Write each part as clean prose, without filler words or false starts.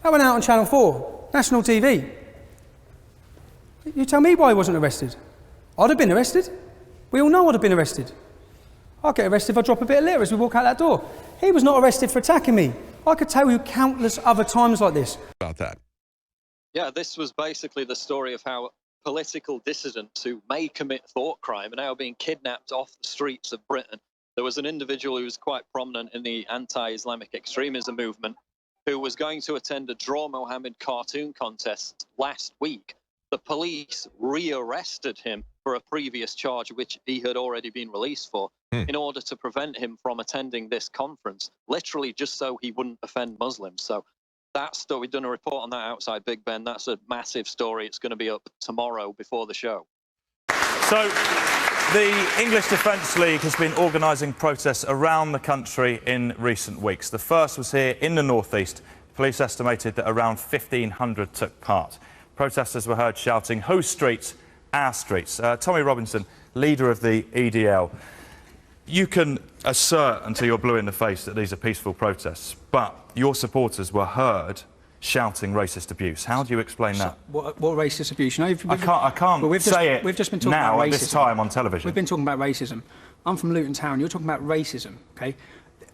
That went out on Channel 4, national TV. You tell me why he wasn't arrested. I'd have been arrested. We all know I'd have been arrested. I'll get arrested if I drop a bit of litter as we walk out that door. He was not arrested for attacking me. I could tell you countless other times like this. About that. Yeah, this was basically the story of how political dissidents who may commit thought crime are now being kidnapped off the streets of Britain. There was an individual who was quite prominent in the anti-Islamic extremism movement who was going to attend a Draw Mohammed cartoon contest last week. The police rearrested him for a previous charge which he had already been released for in order to prevent him from attending this conference, literally just so he wouldn't offend Muslims. So that story, we've done a report on that outside Big Ben. That's a massive story. It's going to be up tomorrow before the show. So the English Defence League has been organising protests around the country in recent weeks. The first was here in the northeast. Police estimated that around 1,500 took part. Protesters were heard shouting, "Whose streets? Our streets." Tommy Robinson, leader of the EDL. You can assert until you're blue in the face that these are peaceful protests, but your supporters were heard shouting racist abuse. How do you explain that? What racist abuse? You know, I can't say it we've just been talking now about at racism. this time on television. We've been talking about racism. I'm from Luton Town. You're talking about racism, OK?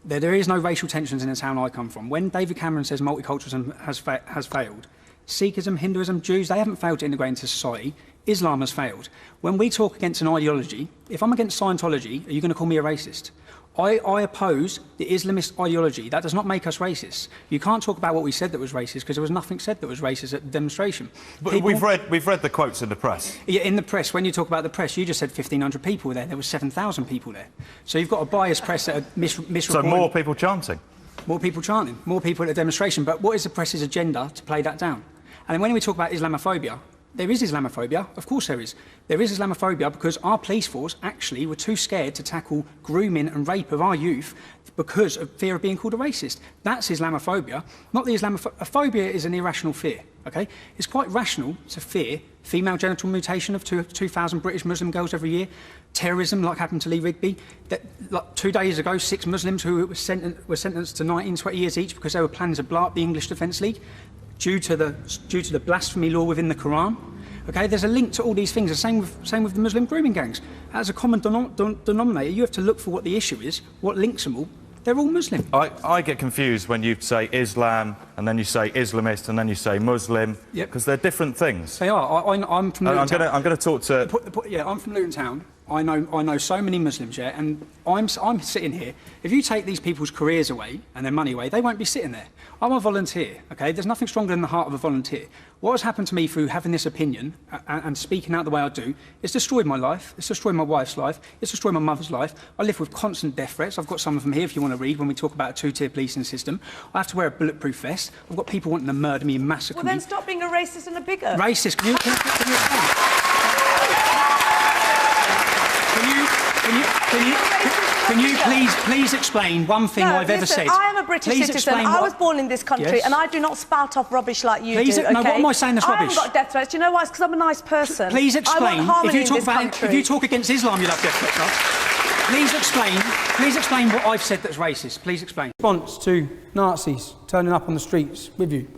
There is no racial tensions in the town I come from. When David Cameron says multiculturalism has failed, Sikhism, Hinduism, Jews, they haven't failed to integrate into society. Islam has failed. When we talk against an ideology, if I'm against Scientology, are you going to call me a racist? I oppose the Islamist ideology. That does not make us racist. You can't talk about what we said that was racist because there was nothing said that was racist at the demonstration. But we've read the quotes in the press. Yeah, in the press, when you talk about the press, you just said 1,500 people there. There were 7,000 people there. So you've got a biased press that are misreporting. So more people chanting? More people chanting, more people at the demonstration. But what is the press's agenda to play that down? And when we talk about Islamophobia, there is Islamophobia, of course there is. There is Islamophobia because our police force actually were too scared to tackle grooming and rape of our youth because of fear of being called a racist. That's Islamophobia, not the Islamophobia. Phobia is an irrational fear, OK? It's quite rational to fear female genital mutilation of 2,000 British Muslim girls every year, terrorism like happened to Lee Rigby. Like 2 days ago, 6 Muslims who were sentenced to 19, 20 years each because they were planning to blow up the English Defence League. Due to the blasphemy law within the Quran. Okay, there's a link to all these things. The same with the Muslim grooming gangs. As a common denominator, you have to look for what the issue is, what links them all. They're all Muslim. I get confused when you say Islam, and then you say Islamist, and then you say Muslim, because they're different things. They are. I'm from Luton Town. I'm going to talk to... Yeah, I'm from Luton Town. I know so many Muslims, yeah, and I'm sitting here. If you take these people's careers away and their money away, they won't be sitting there. I'm a volunteer, okay? There's nothing stronger than the heart of a volunteer. What has happened to me through having this opinion and speaking out the way I do, it's destroyed my life, it's destroyed my wife's life, it's destroyed my mother's life. I live with constant death threats. I've got some of them here if you want to read when we talk about a 2-tier policing system. I have to wear a bulletproof vest. I've got people wanting to murder me and massacre me. Well, then stop being a racist and a bigot. Racist? Can you please explain one thing I've ever said? I am a British citizen. I was born in this country, and I do not spout off rubbish like you do. Okay? No, what am I saying that's rubbish? I haven't got death threats. Do you know why? It's because I'm a nice person. Please explain. If you talk against Islam, you'll have death threats. Please explain what I've said that's racist. Please explain. Response to Nazis turning up on the streets with you.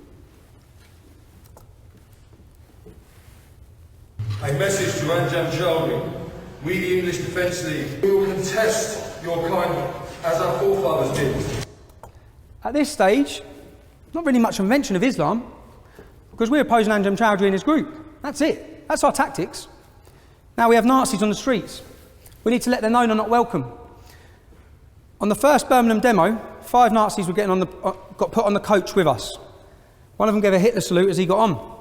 A message to Anjem Chowdhury. We, the English Defence League, we will contest your kind as our forefathers did. At this stage, not really much of a mention of Islam, because we're opposing Anjem Chowdhury and his group. That's it. That's our tactics. Now we have Nazis on the streets. We need to let them know they're not welcome. On the first Birmingham demo, 5 Nazis were got put on the coach with us. One of them gave a Hitler salute as he got on.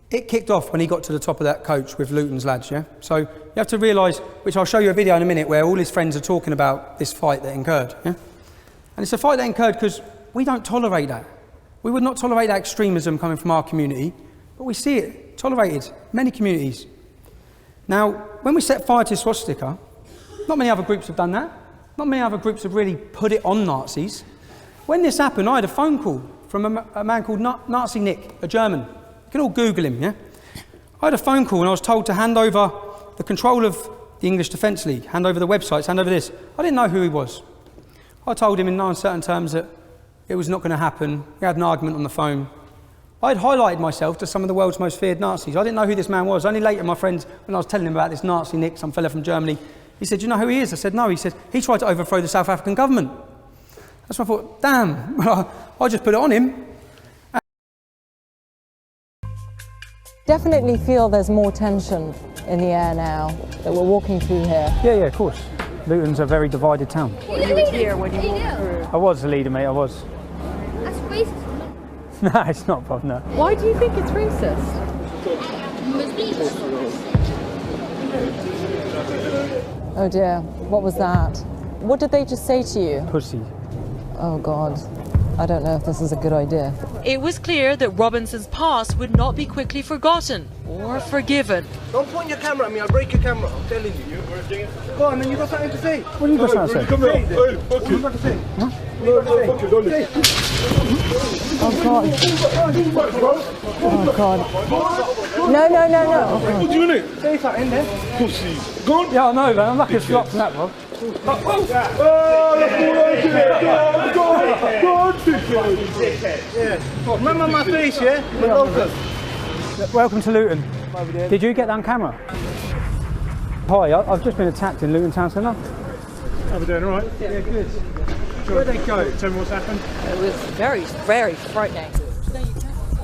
It kicked off when he got to the top of that coach with Luton's lads, yeah? So you have to realise, which I'll show you a video in a minute, where all his friends are talking about this fight that incurred, yeah? And it's a fight that incurred because we don't tolerate that. We would not tolerate that extremism coming from our community, but we see it tolerated in many communities. Now, when we set fire to the swastika, not many other groups have done that. Not many other groups have really put it on Nazis. When this happened, I had a phone call from a man called Nazi Nick, a German. You can all Google him, yeah? I had a phone call and I was told to hand over the control of the English Defence League, hand over the websites, hand over this. I didn't know who he was. I told him in no uncertain terms that it was not going to happen. We had an argument on the phone. I had highlighted myself to some of the world's most feared Nazis. I didn't know who this man was. Only later, my friend, when I was telling him about this Nazi Nick, some fella from Germany, he said, "Do you know who he is?" I said, "No." He said, "He tried to overthrow the South African government." That's when I thought, damn, well, I just put it on him. Definitely feel there's more tension in the air now that we're walking through here. Yeah, of course. Luton's a very divided town. You were here when you walked through. I was the leader, mate, I was. That's racist. No, it's not, Bob, no. Why do you think it's racist? Oh dear, what was that? What did they just say to you? Pussy. Oh God, I don't know if this is a good idea. It was clear that Robinson's past would not be quickly forgotten or forgiven. Don't point your camera at me, I'll break your camera, I'm telling you. Go on, then you got something to say. What have you got something to say? Come here, hey, fuck you. What have you got to say? Huh? Oh God. Oh God. No. What you doing? Say something in there. Pussy. Go on. Yeah, I know, man. I'm lucky it's dropped from that, Bob. Go on, dickhead. Remember my face, yeah? Welcome to Luton. Did you get that on camera? Hi, I've just been attacked in Luton Town Centre. How we doing, all right? Yeah, good. Where'd they go? Tell me what's happened. It was very, very frightening.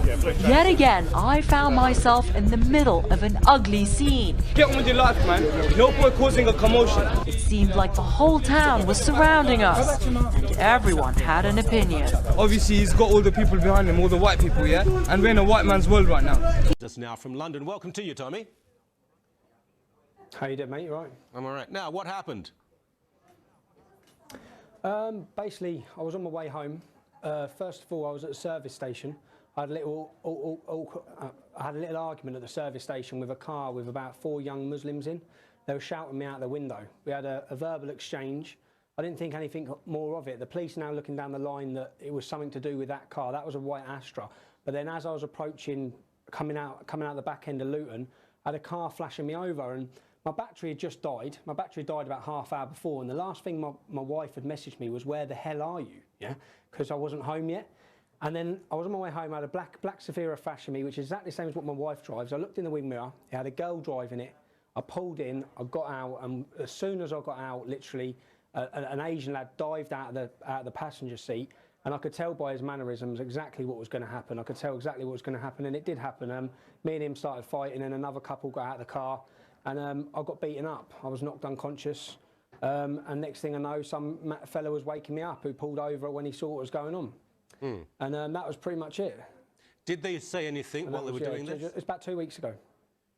Yeah, Yet again, I found myself in the middle of an ugly scene. Get on with your life, man. No point causing a commotion. It seemed like the whole town was surrounding us, and everyone had an opinion. Obviously, he's got all the people behind him, all the white people, yeah? And we're in a white man's world right now. Just now from London. Welcome to you, Tommy. How you doing, mate? You all right? I'm all right. Now, what happened? Basically, I was on my way home. First of all, I was at the service station. I had a little argument at the service station with a car with about 4 young Muslims in. They were shouting me out the window. We had a verbal exchange. I didn't think anything more of it. The police are now looking down the line that it was something to do with that car. That was a white Astra. But then as I was approaching, coming out the back end of Luton, I had a car flashing me over, and my battery had just died. My battery died about half hour before, and the last thing my wife had messaged me was, "Where the hell are you?" Yeah, because I wasn't home yet. And then I was on my way home. I had a black Safira Fashion Me, which is exactly the same as what my wife drives. I looked in the wing mirror. It had a girl driving it. I pulled in. I got out, and as soon as I got out, literally, an Asian lad dived out of the passenger seat, and I could tell by his mannerisms exactly what was going to happen. I could tell exactly what was going to happen, and it did happen. Me and him started fighting, and another couple got out of the car. And I got beaten up. I was knocked unconscious. And next thing I know, some fella was waking me up who pulled over when he saw what was going on. And that was pretty much it. Did they say anything while they were doing this? It's about 2 weeks ago.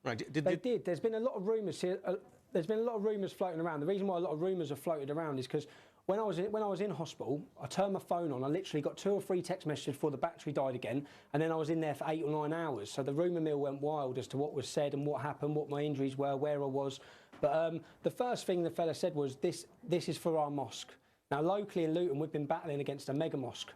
Right. They did. There's been a lot of rumours here. There's been a lot of rumours floating around. The reason why a lot of rumours have floated around is because when I was in hospital, I turned my phone on. I literally got 2 or 3 text messages before the battery died again, and then I was in there for 8 or 9 hours. So the rumour mill went wild as to what was said and what happened, what my injuries were, where I was. But the first thing the fella said was, this is for our mosque. Now, locally in Luton, we've been battling against a mega mosque.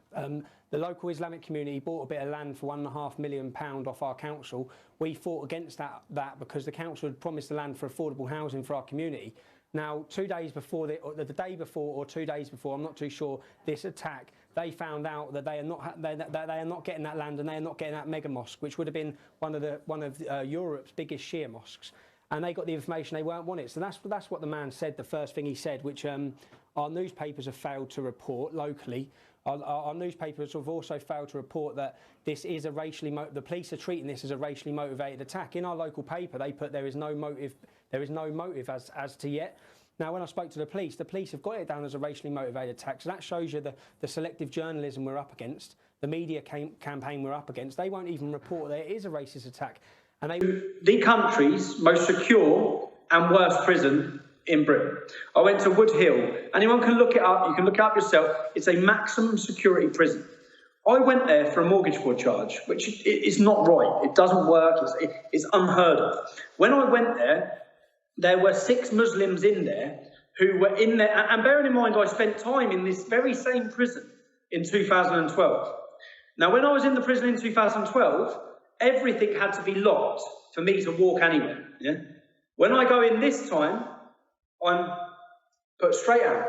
The local Islamic community bought a bit of land for £1.5 million off our council. We fought against that because the council had promised the land for affordable housing for our community. Now, 2 days before, the day before or 2 days before, I'm not too sure, this attack, they found out that they are not getting that land and they are not getting that mega mosque, which would have been one of Europe's biggest Shia mosques. And they got the information they weren't wanted. So that's what the man said, the first thing he said, which our newspapers have failed to report locally. Our newspapers have also failed to report that this is a the police are treating this as a racially motivated attack. In our local paper, they put there is no motive as to yet. Now, when I spoke to the police have got it down as a racially motivated attack. So that shows you the selective journalism we're up against, the media campaign we're up against. They won't even report that it is a racist attack. And the country's most secure and worst prison in Britain. I went to Wood Hill. Anyone can look it up. You can look it up yourself. It's a maximum security prison. I went there for a mortgage fraud charge, which is not right. It doesn't work. It's unheard of. When I went there were 6 Muslims in there who were in there. And bearing in mind, I spent time in this very same prison in 2012. Now, when I was in the prison in 2012, everything had to be locked for me to walk anywhere. Yeah? When I go in this time, I'm put straight out.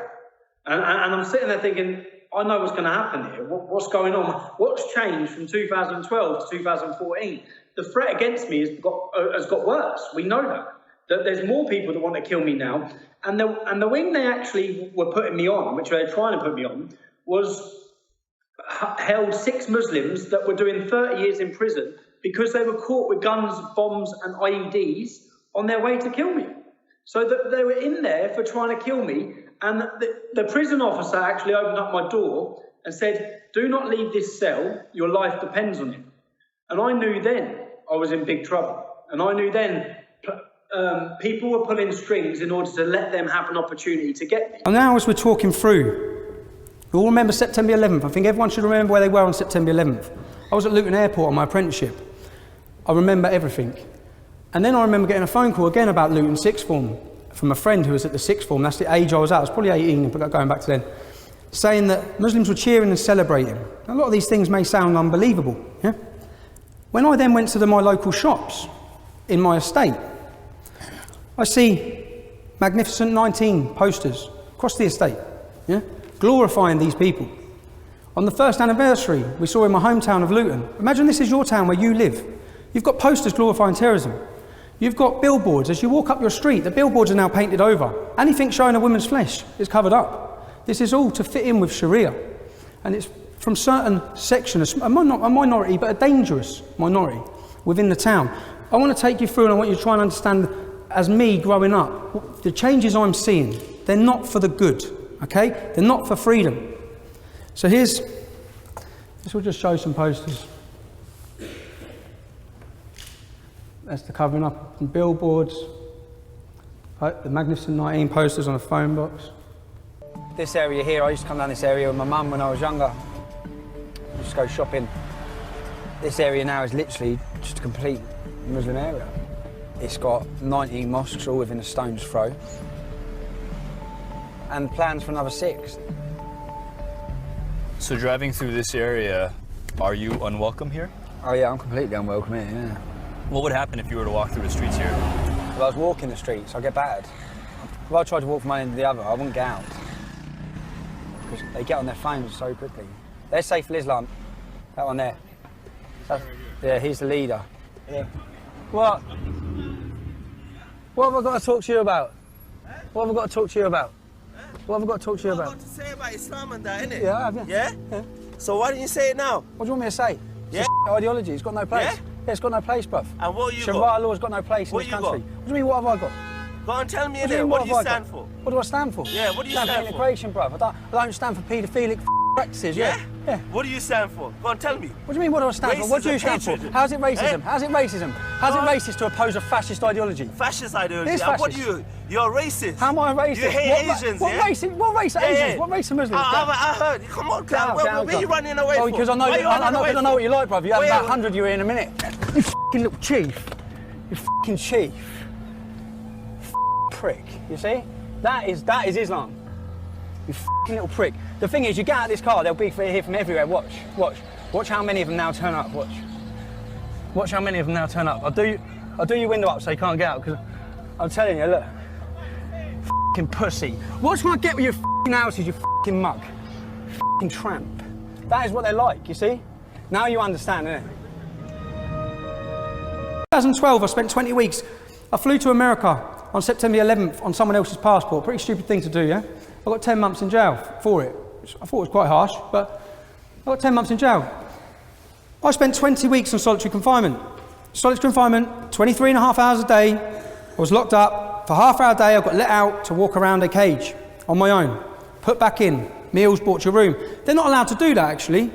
And I'm sitting there thinking, I know what's going to happen here. What's going on? What's changed from 2012 to 2014? The threat against me has got worse. We know that there's more people that want to kill me now. And the wing they actually were putting me on, which they were trying to put me on, held 6 Muslims that were doing 30 years in prison because they were caught with guns, bombs and IEDs on their way to kill me. So that they were in there for trying to kill me, and the prison officer actually opened up my door and said, "Do not leave this cell, your life depends on it." And I knew then I was in big trouble. And I knew then people were pulling strings in order to let them have an opportunity to get me. And now as we're talking through, we all remember September 11th. I think everyone should remember where they were on September 11th. I was at Luton Airport on my apprenticeship. I remember everything. And then I remember getting a phone call again about Luton sixth form from a friend who was at the sixth form. That's the age I was at. I was probably 18, but going back to then, saying that Muslims were cheering and celebrating. A lot of these things may sound unbelievable. Yeah? When I then went to my local shops in my estate, I see Magnificent 19 posters across the estate, yeah, glorifying these people. On the first anniversary we saw in my hometown of Luton, imagine this is your town where you live. You've got posters glorifying terrorism. You've got billboards. As you walk up your street, the billboards are now painted over. Anything showing a woman's flesh is covered up. This is all to fit in with Sharia. And it's from certain sections, a minority, but a dangerous minority within the town. I want to take you through, and I want you to try and understand, as me growing up, the changes I'm seeing, they're not for the good, okay? They're not for freedom. So this will just show some posters. That's the covering up and billboards, the Magnificent 19 posters on a phone box. This area here, I used to come down this area with my mum when I was younger. Just go shopping. This area now is literally just a complete Muslim area. It's got 19 mosques all within a stone's throw, and plans for another 6. So driving through this area, are you unwelcome here? Oh yeah, I'm completely unwelcome here, yeah. What would happen if you were to walk through the streets here? If I was walking the streets, I'd get battered. If I tried to walk from one end to the other, I wouldn't get out. Because they get on their phones so quickly. There's Saif al-Islam, that one there. Yeah, he's the leader. Yeah. What? What have I got to talk to you about? What have I got to talk to you about? What have I got to talk to you about? What have you got to say about Islam and that, innit? Yeah, I have, yeah. Yeah? Yeah. So why didn't you say it now? What do you want me to say? Yeah? It's ideology, it's got no place. Yeah? Yeah, it's got no place, bruv. And what you Sharia got? law's got no place in this country. Got? What do you mean, what have I got? Go on, tell me, innit? What do you stand for? What do I stand for? Yeah, what do you stand for? Integration, bruv. I don't stand for paedophilic practices, yeah? Yeah. What do you stand for? Go on, tell me. What do you mean, what do I stand for? What do you stand for? How's it racism? Eh? How's it racism? How's it racist to oppose a fascist ideology? Fascist ideology? It is And what fascist. do you... You're racist. How am I racist? You hate Asians, what yeah? What race are Asians? What race are Muslims? I heard. Come on, Clown. Where are you running away from? Because I know I'm not going to know what you like, bruv. You have about 100 you in a minute. You f***ing little chief. You f***ing chief. Prick. You see? That is Islam. You f***ing little prick. The thing is, you get out of this car, they'll be here from everywhere. Watch how many of them now turn up. Watch how many of them now turn up. I'll do your window up so you can't get out, because I'm telling you, look. F***ing pussy. Watch what I get with your f***ing houses, you f***ing muck. F***ing tramp. That is what they're like, you see? Now you understand, innit? 2012, I spent 20 weeks. I flew to America on September 11th on someone else's passport. Pretty stupid thing to do, yeah? I got 10 months in jail for it. I thought it was quite harsh, but I got 10 months in jail. I spent 20 weeks on solitary confinement. Solitary confinement, 23 and a half hours a day. I was locked up. For half hour a day, I got let out to walk around a cage on my own. Put back in. Meals brought to your room. They're not allowed to do that, actually.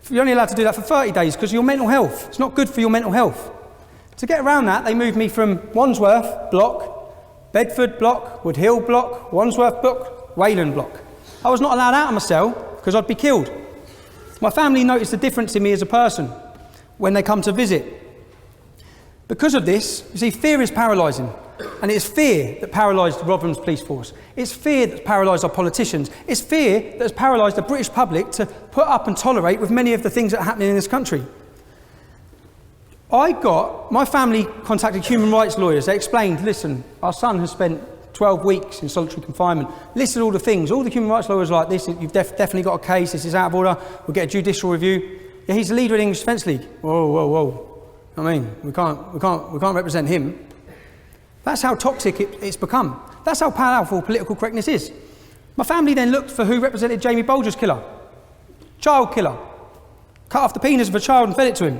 You're only allowed to do that for 30 days because of your mental health. It's not good for your mental health. To get around that, they moved me from Wandsworth block, Bedford block, Wood Hill block, Wandsworth block, Wayland block. I was not allowed out of my cell because I'd be killed. My family noticed the difference in me as a person when they come to visit. Because of this, you see, fear is paralysing. And it's fear that paralysed Rotherham's police force. It's fear that's paralysed our politicians. It's fear that has paralysed the British public to put up and tolerate with many of the things that are happening in this country. My family contacted human rights lawyers. They explained, listen, our son has spent 12 weeks in solitary confinement. Listed all the things. All the human rights lawyers are like this. You've definitely got a case. This is out of order. We'll get a judicial review. Yeah, he's the leader of the English Defence League. Whoa, whoa, whoa. I mean, we can't represent him. That's how toxic it's become. That's how powerful political correctness is. My family then looked for who represented Jamie Bulger's killer. Child killer. Cut off the penis of a child and fed it to him.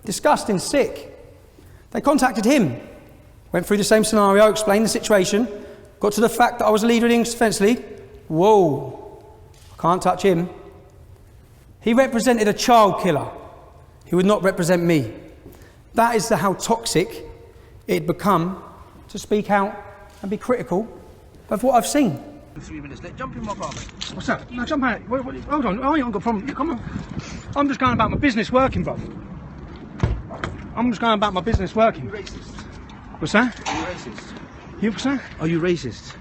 Disgusting, sick. They contacted him. Went through the same scenario, explained the situation. Got to the fact that I was a leader of the English Defence League. Whoa. I can't touch him. He represented a child killer. He would not represent me. That is how toxic it become to speak out and be critical of what I've seen. 3 minutes late. Jump in my car, mate. What's that? No, jump out. Hold on. I ain't got a problem. Come on. I'm just going about my business working, bro. I'm just going about my business working. Are you racist? What's that? Are you racist? You what's that? Are you racist?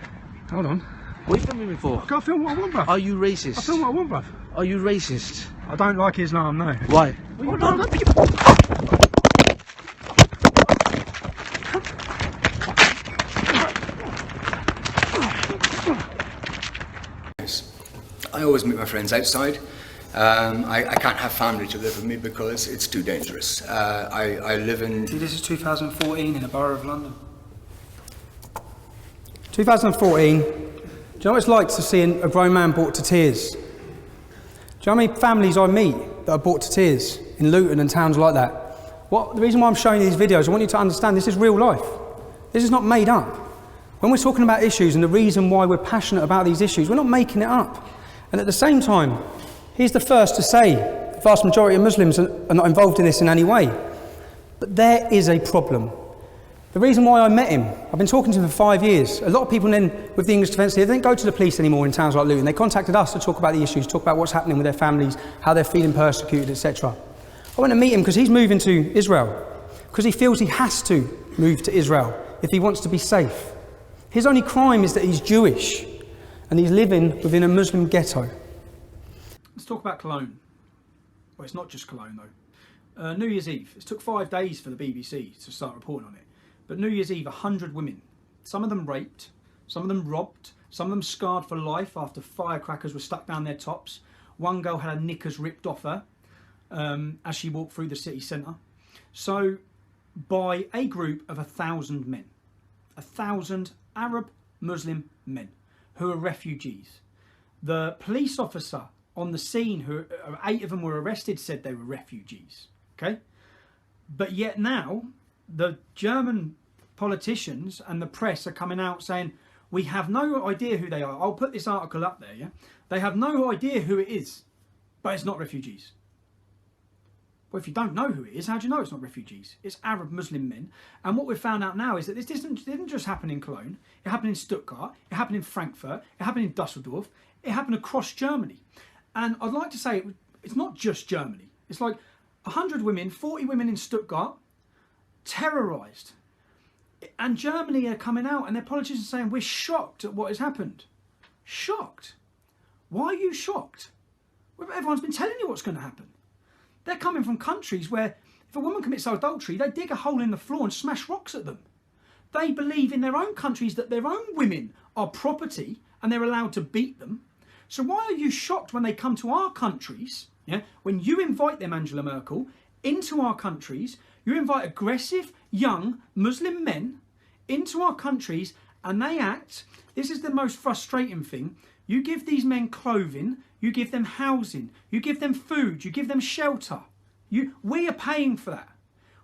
Hold on. What are you filming me for? I can't film what I want, bruv. Are you racist? I film what I want, bruv. Are you racist? I don't like Islam, no. Why? Hold on. I always meet my friends outside. I can't have family to live with me because it's too dangerous. I live in... See, this is 2014 in the Borough of London. 2014. Do you know what it's like to see a grown man brought to tears? Do you know how many families I meet that are brought to tears in Luton and towns like that? The reason why I'm showing you these videos, I want you to understand this is real life. This is not made up. When we're talking about issues and the reason why we're passionate about these issues, we're not making it up. And at the same time, he's the first to say the vast majority of Muslims are not involved in this in any way. But there is a problem. The reason why I met him, I've been talking to him for 5 years. A lot of people then with the English Defence League, they don't go to the police anymore in towns like Luton. They contacted us to talk about the issues, talk about what's happening with their families, how they're feeling persecuted, etc. I went to meet him because he's moving to Israel, because he feels he has to move to Israel if he wants to be safe. His only crime is that he's Jewish and he's living within a Muslim ghetto. Let's talk about Cologne. Well, it's not just Cologne though. New Year's Eve. It took 5 days for the BBC to start reporting on it. But New Year's Eve, 100 women. Some of them raped, some of them robbed, some of them scarred for life after firecrackers were stuck down their tops. One girl had her knickers ripped off her as she walked through the city centre. So, by a group of 1,000 men. 1,000 Arab Muslim men who are refugees. The police officer on the scene, 8 of them were arrested, said they were refugees. Okay? But yet now, the German politicians and the press are coming out saying, we have no idea who they are. I'll put this article up there, yeah? They have no idea who it is, but it's not refugees. Well, if you don't know who it is, how do you know it's not refugees? It's Arab Muslim men. And what we've found out now is that this didn't just happen in Cologne. It happened in Stuttgart. It happened in Frankfurt. It happened in Dusseldorf. It happened across Germany. And I'd like to say it's not just Germany. It's like 100 women, 40 women in Stuttgart, terrorised. And Germany are coming out and their politicians are saying, we're shocked at what has happened. Shocked? Why are you shocked? Well, everyone's been telling you what's going to happen. They're coming from countries where if a woman commits adultery, they dig a hole in the floor and smash rocks at them. They believe in their own countries that their own women are property and they're allowed to beat them. So why are you shocked when they come to our countries, yeah, when you invite them, Angela Merkel, into our countries, you invite aggressive, young Muslim men into our countries and they act, this is the most frustrating thing, you give these men clothing, you give them housing, you give them food, you give them shelter. We are paying for that.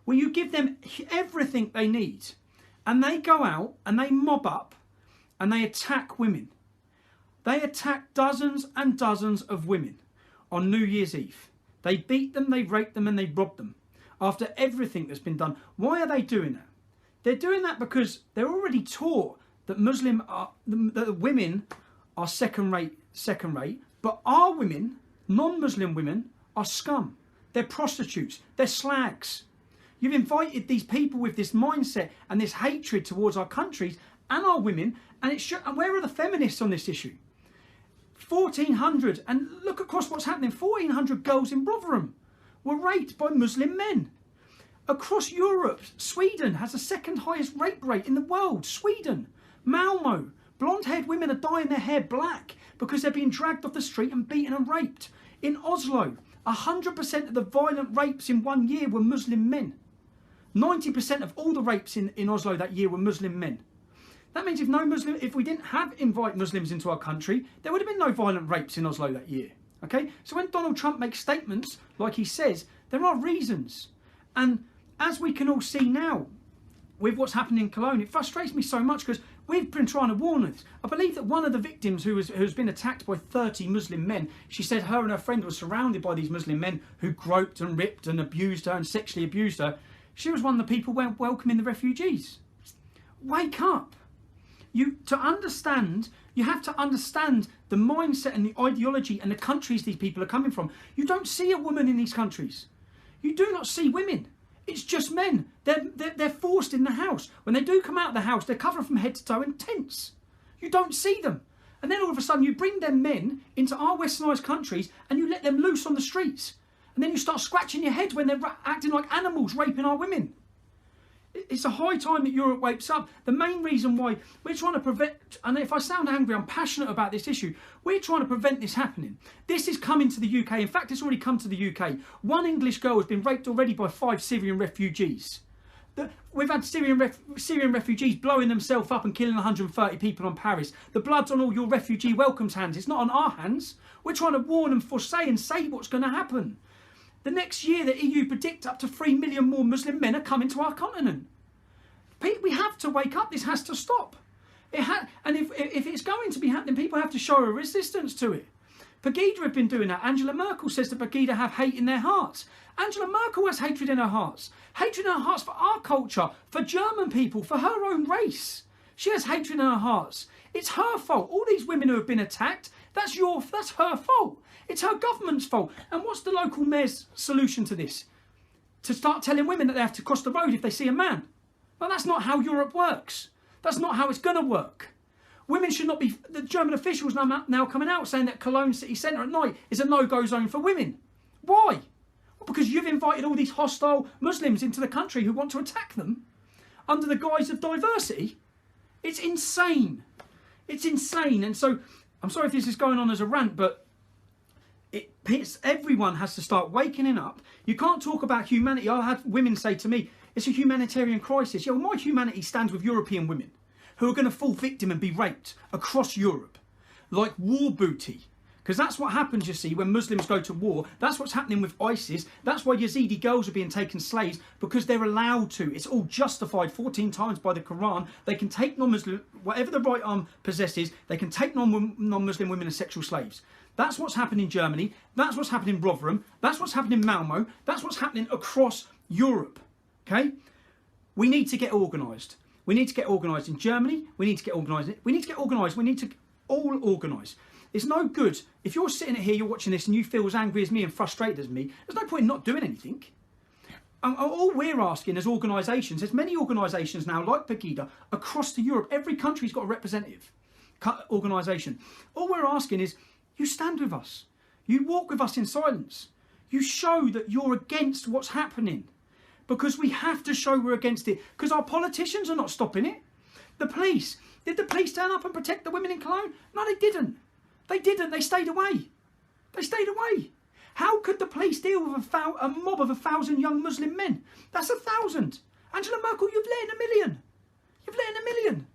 Well, you give them everything they need. And they go out and they mob up and they attack women. They attack dozens and dozens of women on New Year's Eve. They beat them, they rape them and they rob them. After everything that's been done. Why are they doing that? They're doing that because they're already taught that that women are second rate, but our women, non-Muslim women, are scum. They're prostitutes, they're slags. You've invited these people with this mindset and this hatred towards our countries and our women, and where are the feminists on this issue? 1,400, and look across what's happening, 1,400 girls in Rotherham were raped by Muslim men. Across Europe, Sweden has the second highest rape rate in the world. Sweden, Malmo, Blonde-haired women are dyeing their hair black because they're being dragged off the street and beaten and raped. In Oslo, 100% of the violent rapes in 1 year were Muslim men. 90% of all the rapes in Oslo that year were Muslim men. That means if we didn't invite Muslims into our country, there would have been no violent rapes in Oslo that year. Okay? So when Donald Trump makes statements like he says, there are reasons. And as we can all see now, with what's happening in Cologne, it frustrates me so much because we've been trying to warn this. I believe that one of the victims who's been attacked by 30 Muslim men, she said her and her friend were surrounded by these Muslim men who groped and ripped and abused her and sexually abused her. She was one of the people welcoming the refugees. Wake up. To understand, you have to understand the mindset and the ideology and the countries these people are coming from. You don't see a woman in these countries. You do not see women. It's just men. They're forced in the house. When they do come out of the house, they're covered from head to toe in tents. You don't see them. And then all of a sudden you bring them men into our westernised countries and you let them loose on the streets. And then you start scratching your head when they're acting like animals, raping our women. It's a high time that Europe wakes up. The main reason why we're trying to prevent, and if I sound angry, I'm passionate about this issue, we're trying to prevent this happening. This is coming to the UK. In fact, it's already come to the UK. One English girl has been raped already by 5 Syrian refugees. We've had Syrian refugees blowing themselves up and killing 130 people on Paris. The blood's on all your refugee welcomes hands. It's not on our hands. We're trying to warn and foresay and say what's going to happen. The next year, the EU predict up to 3 million more Muslim men are coming to our continent. We have to wake up. This has to stop. And if it's going to be happening, people have to show a resistance to it. Pegida have been doing that. Angela Merkel says that Pegida have hate in their hearts. Angela Merkel has hatred in her hearts. Hatred in her hearts for our culture, for German people, for her own race. She has hatred in her hearts. It's her fault. All these women who have been attacked, that's her fault. It's her government's fault. And what's the local mayor's solution to this? To start telling women that they have to cross the road if they see a man. Well, that's not how Europe works. That's not how it's going to work. Women should not be... The German officials now coming out saying that Cologne city centre at night is a no-go zone for women. Why? Well, because you've invited all these hostile Muslims into the country who want to attack them under the guise of diversity. It's insane. It's insane. And so, I'm sorry if this is going on as a rant, but everyone has to start waking up. You can't talk about humanity. I had women say to me, it's a humanitarian crisis. Yeah, well, my humanity stands with European women who are going to fall victim and be raped across Europe like war booty. Because that's what happens, you see, when Muslims go to war. That's what's happening with ISIS. That's why Yazidi girls are being taken slaves, because they're allowed to. It's all justified 14 times by the Quran. They can take non-Muslim, whatever the right arm possesses, they can take non-Muslim women as sexual slaves. That's what's happening in Germany. That's what's happening in Rotherham. That's what's happening in Malmo. That's what's happening across Europe. Okay? We need to get organised. We need to get organised in Germany. We need to get organised. We need to get organised. We need to all organise. It's no good if you're sitting here, you're watching this and you feel as angry as me and frustrated as me. There's no point in not doing anything. All we're asking as organisations, there's many organisations now like Pegida across to Europe. Every country's got a representative organisation. All we're asking is you stand with us. You walk with us in silence. You show that you're against what's happening. Because we have to show we're against it. Because our politicians are not stopping it. The police. Did the police turn up and protect the women in Cologne? No, they didn't. They didn't. They stayed away. They stayed away. How could the police deal with a mob of 1,000 young Muslim men? That's 1,000. Angela Merkel, you've let in 1 million. You've let in 1 million.